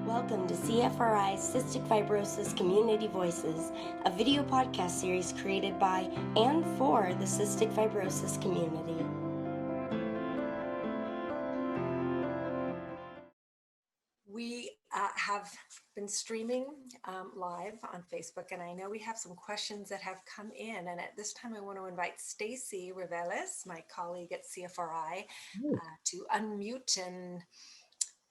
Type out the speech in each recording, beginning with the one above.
Welcome to CFRI's Cystic Fibrosis Community Voices, a video podcast series created by and for the cystic fibrosis community. We have been streaming live on Facebook, and I know we have some questions that have come in. And at this time, I want to invite Stacie Reveles, my colleague at CFRI, to unmute. And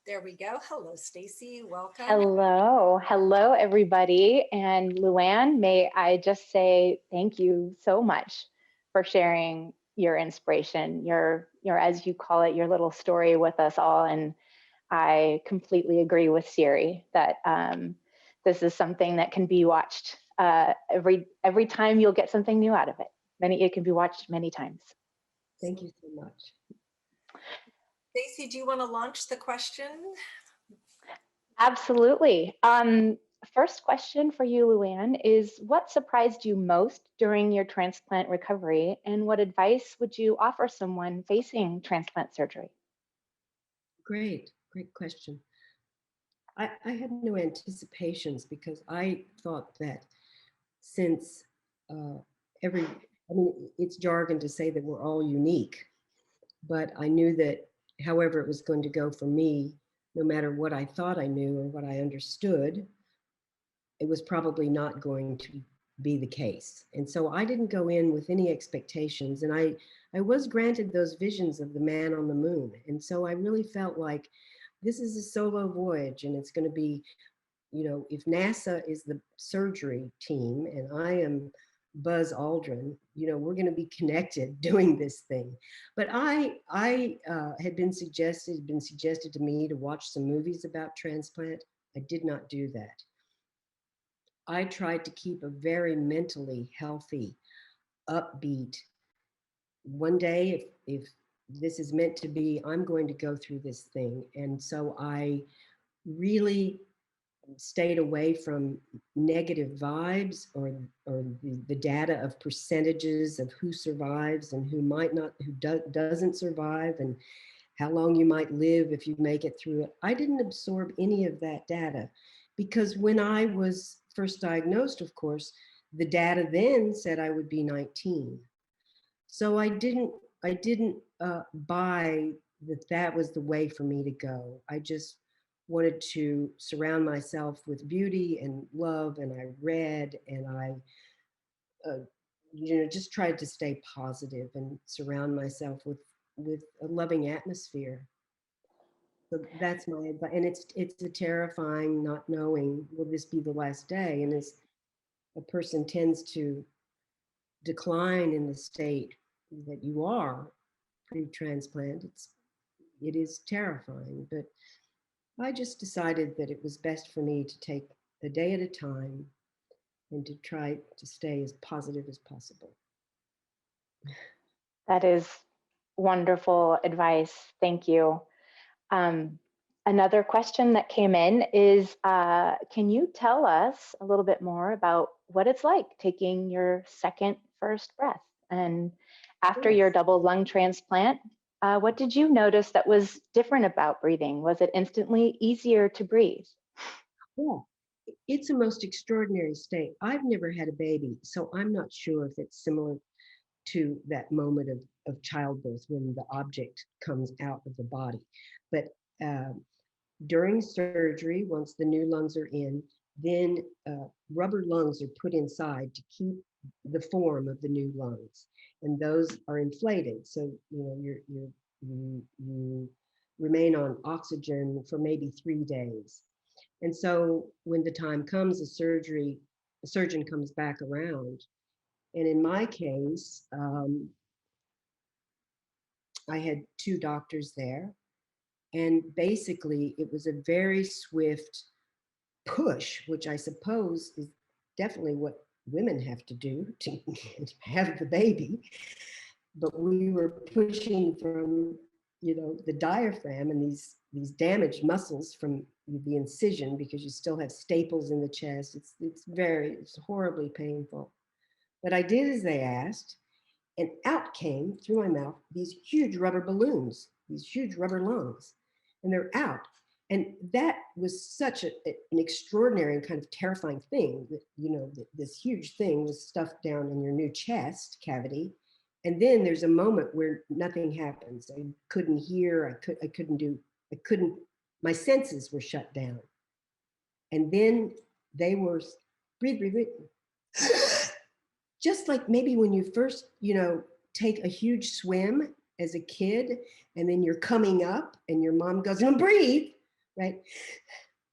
there we go. Hello, Stacie. Welcome. Hello, everybody. And Luanne, may I just say thank you so much for sharing your inspiration, your as you call it, your little story with us all. And I completely agree with Siri that this is something that can be watched every time. You'll get something new out of it. It can be watched many times. Thank you so much. Stacie, do you want to launch the question? Absolutely. First question for you, Luanne, is what surprised you most during your transplant recovery, and what advice would you offer someone facing transplant surgery? Great question. I had no anticipations because I thought that since it's jargon to say that we're all unique, but I knew that however it was going to go for me, no matter what I thought I knew or what I understood, it was probably not going to be the case. And so I didn't go in with any expectations, and I was granted those visions of the man on the moon. And so I really felt like this is a solo voyage, and it's going to be, if NASA is the surgery team and I am Buzz Aldrin, we're going to be connected doing this thing. But I had been suggested to me to watch some movies about transplant. I did not do that. I tried to keep a very mentally healthy, upbeat, one day, if this is meant to be, I'm going to go through this thing. And so I really stayed away from negative vibes or the data of percentages of who survives and who might not, doesn't survive, and how long you might live if you make it through it. I didn't absorb any of that data because when I was first diagnosed, of course, the data then said I would be 19. So I didn't buy that was the way for me to go. I just wanted to surround myself with beauty and love, and I read, and I just tried to stay positive and surround myself with a loving atmosphere. So that's my advice. And it's a terrifying not knowing, will this be the last day? And as a person tends to decline in the state that you are pre-transplant, it is terrifying. But I just decided that it was best for me to take a day at a time and to try to stay as positive as possible. That is wonderful advice. Thank you. Another question that came in is, can you tell us a little bit more about what it's like taking your first breath? And after your double lung transplant, what did you notice that was different about breathing? Was it instantly easier to breathe? Yeah, it's a most extraordinary state. I've never had a baby, so I'm not sure if it's similar to that moment of childbirth when the object comes out of the body. But during surgery, once the new lungs are in, then rubber lungs are put inside to keep the form of the new lungs, and those are inflated. So you remain on oxygen for maybe 3 days. And so when the time comes, the surgeon comes back around. And in my case, I had 2 doctors there. And basically, it was a very swift push, which I suppose is definitely what women have to do to have the baby. But we were pushing from, the diaphragm and these damaged muscles from the incision, because you still have staples in the chest. It's horribly painful. But I did as they asked, and out came through my mouth these huge rubber balloons, these huge rubber lungs, and they're out. And that was such an extraordinary and kind of terrifying thing that, you know, this huge thing was stuffed down in your new chest cavity. And then there's a moment where nothing happens. I couldn't hear, I couldn't, my senses were shut down. And then they were, breathe, breathe, breathe. Just like maybe when you first, you know, take a huge swim as a kid, and then you're coming up and your mom goes, no, breathe, right?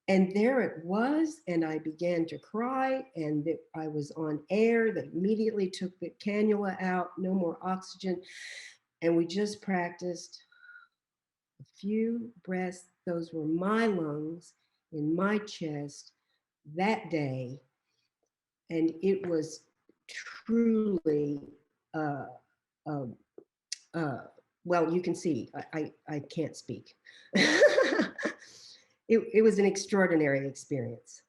And there it was, and I began to cry, and I was on air. That immediately took the cannula out, no more oxygen. And we just practiced a few breaths. Those were my lungs in my chest that day. And it was truly, uh, uh, uh, well, you can see, I can't speak. It was an extraordinary experience.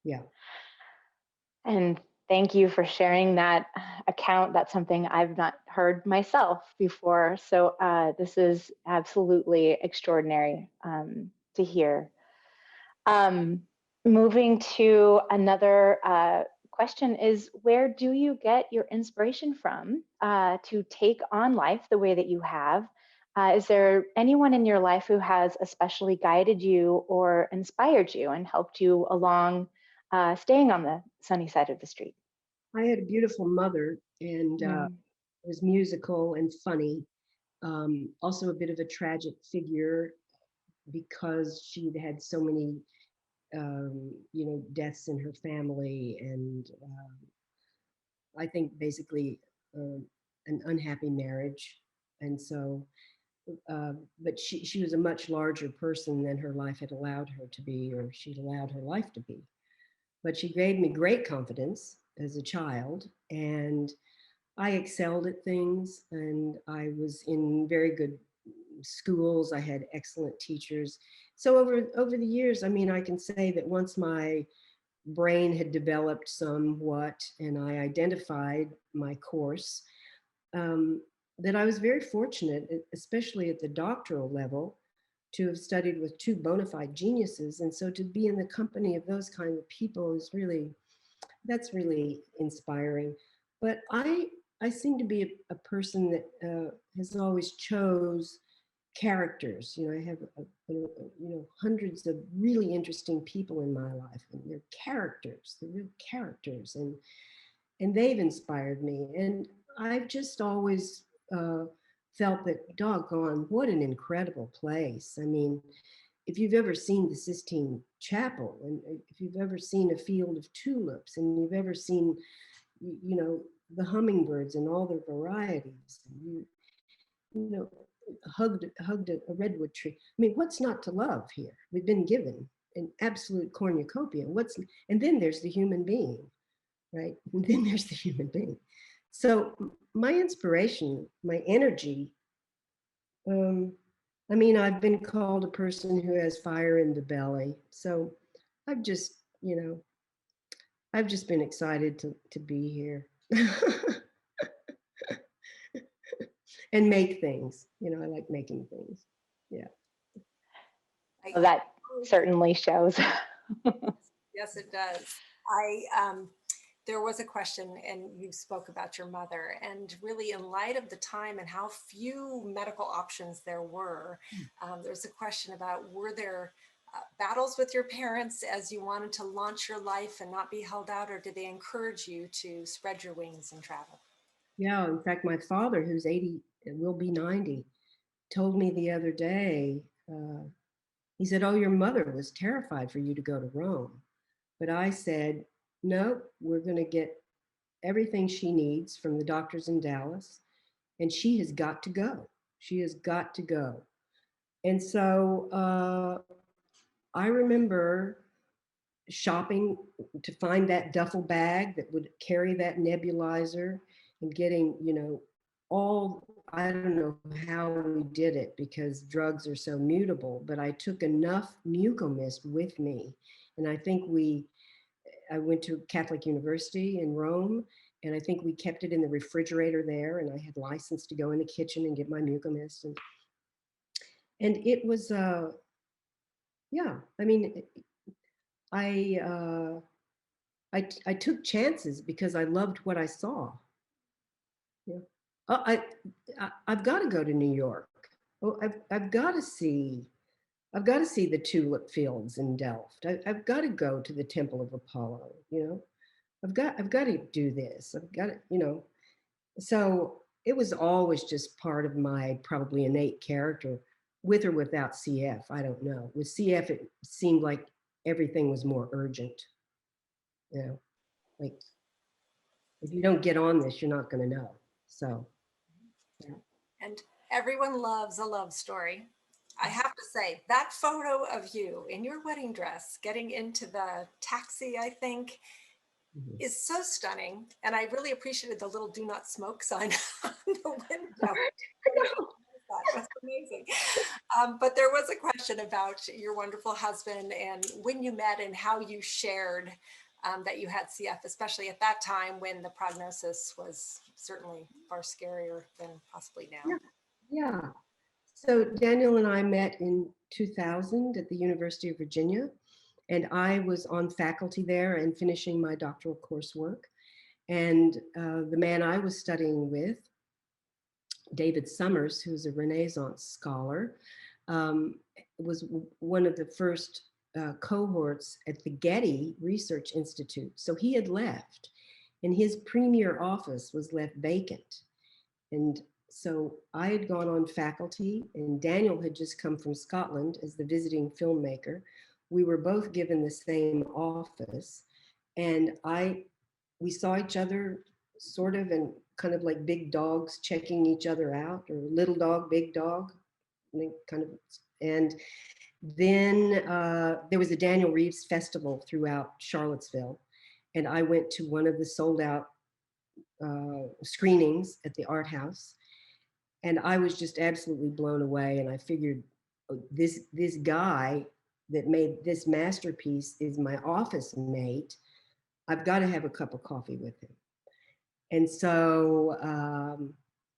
Yeah. And thank you for sharing that account. That's something I've not heard myself before. So this is absolutely extraordinary to hear. Moving to another question is, where do you get your inspiration from to take on life the way that you have? Is there anyone in your life who has especially guided you or inspired you and helped you along staying on the sunny side of the street? I had a beautiful mother, and was musical and funny. Also a bit of a tragic figure because she'd had so many, you know, deaths in her family, and I think basically an unhappy marriage. And so, but she was a much larger person than her life had allowed her to be, or she'd allowed her life to be. But she gave me great confidence as a child, and I excelled at things, and I was in very good schools. I had excellent teachers. So over the years, I mean, I can say that once my brain had developed somewhat and I identified my course, that I was very fortunate, especially at the doctoral level, to have studied with two bona fide geniuses. And so to be in the company of those kind of people is really, that's really inspiring. But I seem to be a person that has always chose characters. You know, I have you know, hundreds of really interesting people in my life, and they're characters, they're real characters, and they've inspired me. And I've just always felt that, doggone, what an incredible place. I mean, if you've ever seen the Sistine Chapel, and if you've ever seen a field of tulips, and you've ever seen, you know, the hummingbirds and all their varieties, you know, hugged a redwood tree. I mean, what's not to love here? We've been given an absolute cornucopia. And then there's the human being, right? And then there's the human being. So my inspiration, my energy, I mean, I've been called a person who has fire in the belly. So I've just, you know, I've just been excited to be here. And make things, you know, I like making things. Yeah. Well, that certainly shows. Yes, it does. There was a question, and you spoke about your mother, and really in light of the time and how few medical options there were, there's a question about, were there battles with your parents as you wanted to launch your life and not be held out, or did they encourage you to spread your wings and travel? Yeah, in fact, my father, who's 80, will be 90, told me the other day, he said, oh, your mother was terrified for you to go to Rome. But I said, no, we're going to get everything she needs from the doctors in Dallas, and she has got to go. She has got to go. And so I remember shopping to find that duffel bag that would carry that nebulizer, and getting, you know, I don't know how we did it because drugs are so mutable, but I took enough mucomist with me. And I went to Catholic University in Rome, and I think we kept it in the refrigerator there, and I had license to go in the kitchen and get my mucomist. And it was yeah. I mean, I, uh, I took chances because I loved what I saw. Yeah. Oh, I've got to go to New York. Oh, I've got to see. I've got to see the tulip fields in Delft. I've got to go to the Temple of Apollo. You know, I've got to do this. I've got to, you know. So it was always just part of my probably innate character, with or without CF. I don't know. With CF, it seemed like everything was more urgent. You know, like if you don't get on this, you're not going to know. So, yeah. And everyone loves a love story. I have to say, that photo of you in your wedding dress getting into the taxi, I think, Mhm. is so stunning. And I really appreciated the little do not smoke sign on the window. That was amazing. But there was a question about your wonderful husband and when you met and how you shared that you had CF, especially at that time when the prognosis was certainly far scarier than possibly now. Yeah, yeah. So Daniel and I met in 2000 at the University of Virginia, and I was on faculty there and finishing my doctoral coursework. And the man I was studying with, David Summers, who's a Renaissance scholar, was one of the first cohorts at the Getty Research Institute. So he had left, and his premier office was left vacant. And so I had gone on faculty, and Daniel had just come from Scotland as the visiting filmmaker. We were both given the same office, and we saw each other sort of and kind of like big dogs checking each other out, or little dog, big dog, kind of. And then there was a Daniel Reeves festival throughout Charlottesville, and I went to one of the sold out screenings at the art house, and I was just absolutely blown away. And I figured, oh, this guy that made this masterpiece is my office mate. I've got to have a cup of coffee with him. And so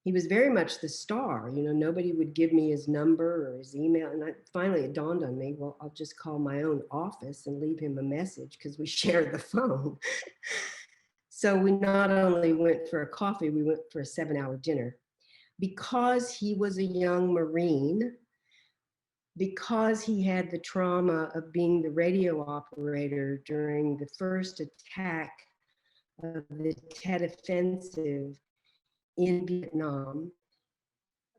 he was very much the star. You know, nobody would give me his number or his email. And finally it dawned on me, well, I'll just call my own office and leave him a message because we shared the phone. So we not only went for a coffee, we went for a 7-hour dinner. Because he was a young Marine, because he had the trauma of being the radio operator during the first attack of the Tet Offensive in Vietnam,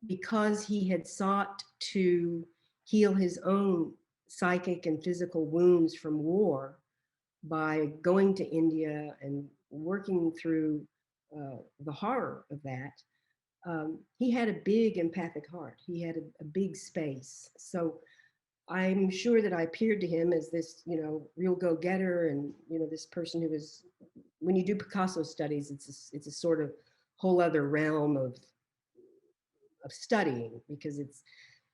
because he had sought to heal his own psychic and physical wounds from war by going to India and working through the horror of that. He had a big empathic heart. He had a big space. So I'm sure that I appeared to him as this, you know, real go-getter, and you know, this person who was. When you do Picasso studies, it's a sort of whole other realm of studying, because it's,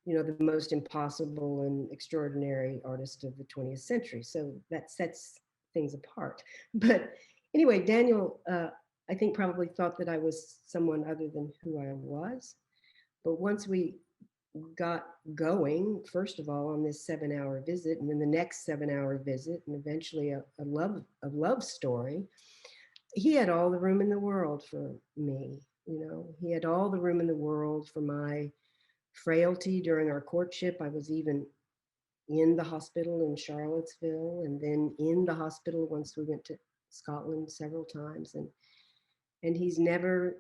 you know, the most impossible and extraordinary artist of the 20th century. So that sets things apart. But anyway, Daniel, I think probably thought that I was someone other than who I was. But once we got going, first of all, on this 7-hour visit, and then the next 7-hour visit, and eventually a love story, he had all the room in the world for me. You know, he had all the room in the world for my frailty during our courtship. I was even in the hospital in Charlottesville, and then in the hospital once we went to Scotland several times, and he's never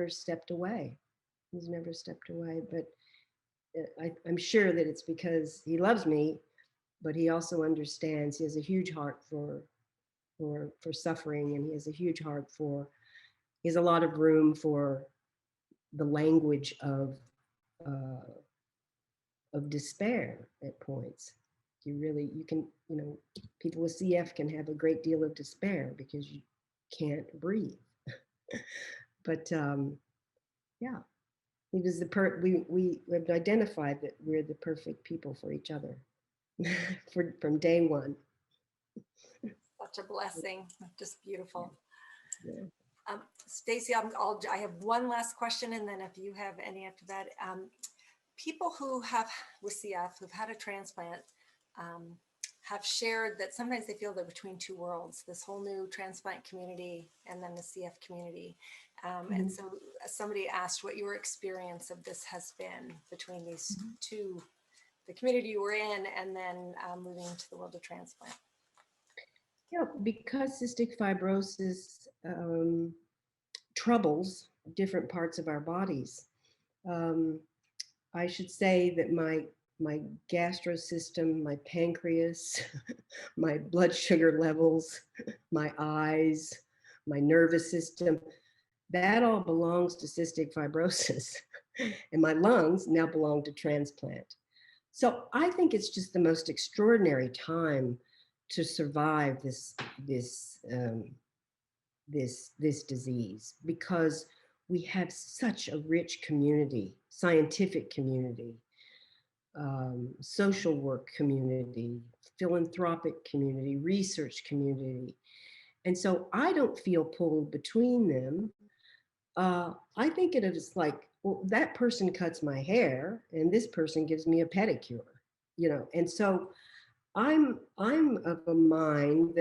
stepped away. He's never stepped away. But I'm sure that it's because he loves me, but he also understands. He has a huge heart for suffering, and he has a huge heart for. He has a lot of room for the language uh, of despair at points. You can, you know, people with CF can have a great deal of despair because you can't breathe. But yeah, he was we have identified that we're the perfect people for each other from day one. Such a blessing, just beautiful. Yeah. Stacie, I have one last question, and then if you have any after that. People who have with CF, who've had a transplant, have shared that sometimes they feel they're between two worlds, this whole new transplant community and then the CF community. And so somebody asked what your experience of this has been between these two, the community you were in and then moving into the world of transplant. Yeah, because cystic fibrosis troubles different parts of our bodies. I should say that my gastro system, my pancreas, my blood sugar levels, my eyes, my nervous system, that all belongs to cystic fibrosis. And my lungs now belong to transplant. So I think it's just the most extraordinary time to survive this disease, because we have such a rich community, scientific community, social work community, philanthropic community, research community. And so I don't feel pulled between them. I think it is like, well, that person cuts my hair and this person gives me a pedicure, you know. And so I'm of a mind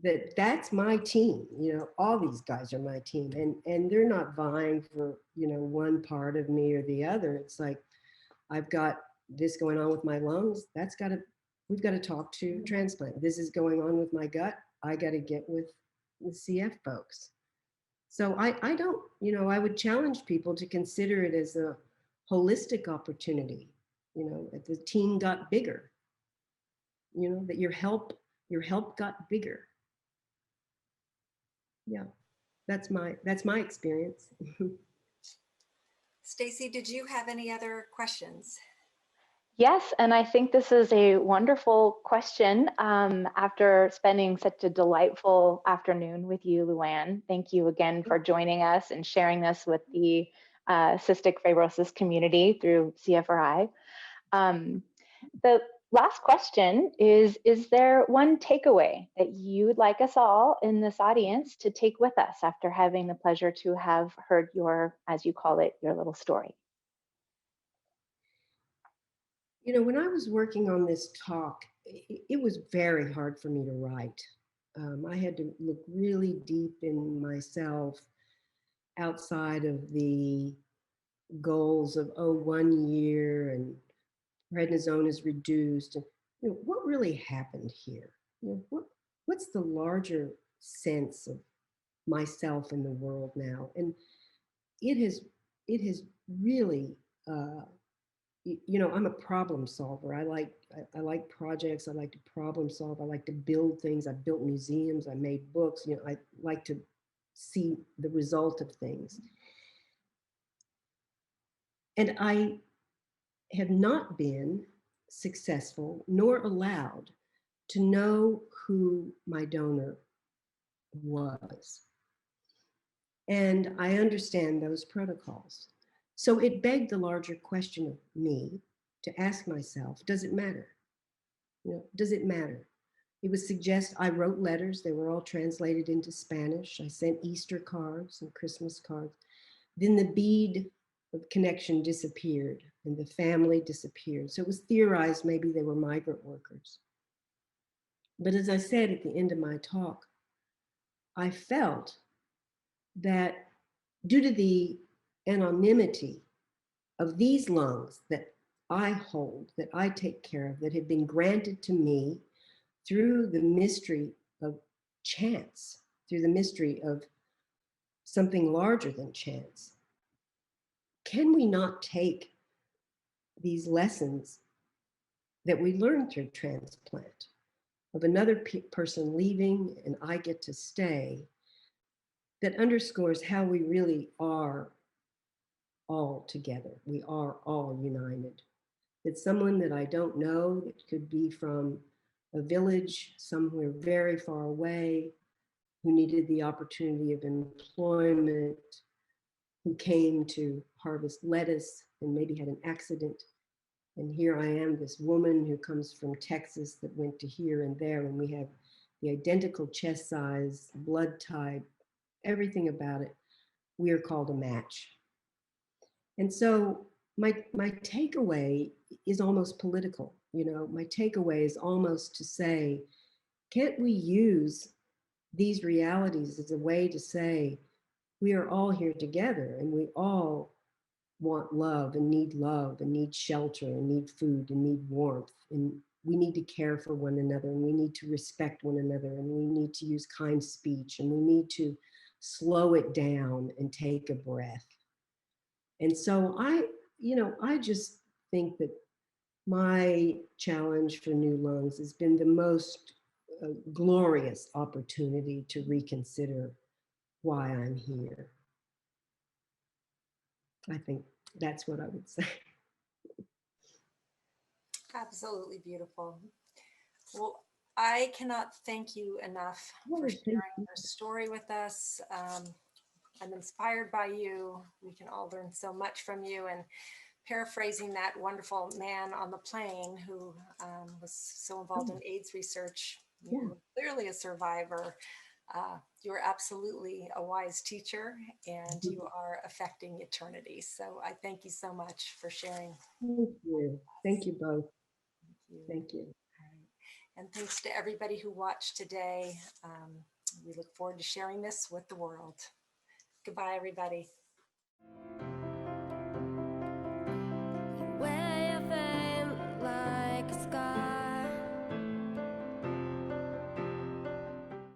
that's my team, you know. All these guys are my team, and they're not vying for, you know, one part of me or the other. It's like, I've got this going on with my lungs, we've got to talk to transplant. This is going on with my gut, I got to get with the CF folks. So I don't, you know, I would challenge people to consider it as a holistic opportunity, you know, that the team got bigger, you know, that your help got bigger. Yeah, that's my experience. Stacie, did you have any other questions? Yes, and I think this is a wonderful question. After spending such a delightful afternoon with you, Luanne, thank you again for joining us and sharing this with the cystic fibrosis community through CFRI. The last question is there one takeaway that you would like us all in this audience to take with us after having the pleasure to have heard your, as you call it, your little story? You know, when I was working on this talk, it was very hard for me to write. I had to look really deep in myself, outside of the goals of, oh, 1 year and prednisone is reduced. And, you know, what really happened here? You know, what's the larger sense of myself in the world now? And it has really, you know, I'm a problem solver. I like projects. I like to problem solve. I like to build things. I built museums. I made books. You know, I like to see the result of things. And I have not been successful nor allowed to know who my donor was. And I understand those protocols. So it begged the larger question of me to ask myself, does it matter? You know, does it matter? It would suggest I wrote letters. They were all translated into Spanish. I sent Easter cards and Christmas cards. Then the bead of connection disappeared and the family disappeared. So it was theorized maybe they were migrant workers. But as I said at the end of my talk, I felt that due to the anonymity of these lungs that I hold, that I take care of, that have been granted to me through the mystery of chance, through the mystery of something larger than chance, can we not take these lessons that we learn through transplant of another person leaving and I get to stay, that underscores how we really are all together. We are all united. That someone that I don't know, that could be from a village somewhere very far away, who needed the opportunity of employment, who came to harvest lettuce and maybe had an accident. And here I am, this woman who comes from Texas that went to here and there, and we have the identical chest size, blood type, everything about it. We are called a match. And so my takeaway is almost political. my takeaway is almost to say, can't we use these realities as a way to say, we are all here together and we all want love and need shelter and need food and need warmth. And we need to care for one another and we need to respect one another and we need to use kind speech and we need to slow it down and take a breath. And so I just think that my challenge for New Lungs has been the most glorious opportunity to reconsider why I'm here. I think that's what I would say. Absolutely beautiful. Well, I cannot thank you enough for sharing your story with us. I'm inspired by you. We can all learn so much from you. And paraphrasing that wonderful man on the plane who was so involved in AIDS research, you're clearly a survivor. You're absolutely a wise teacher and you are affecting eternity. So I thank you so much for sharing. Thank you. Thank you both. Thank you. Thank you. All right. And thanks to everybody who watched today. We look forward to sharing this with the world. Goodbye, everybody.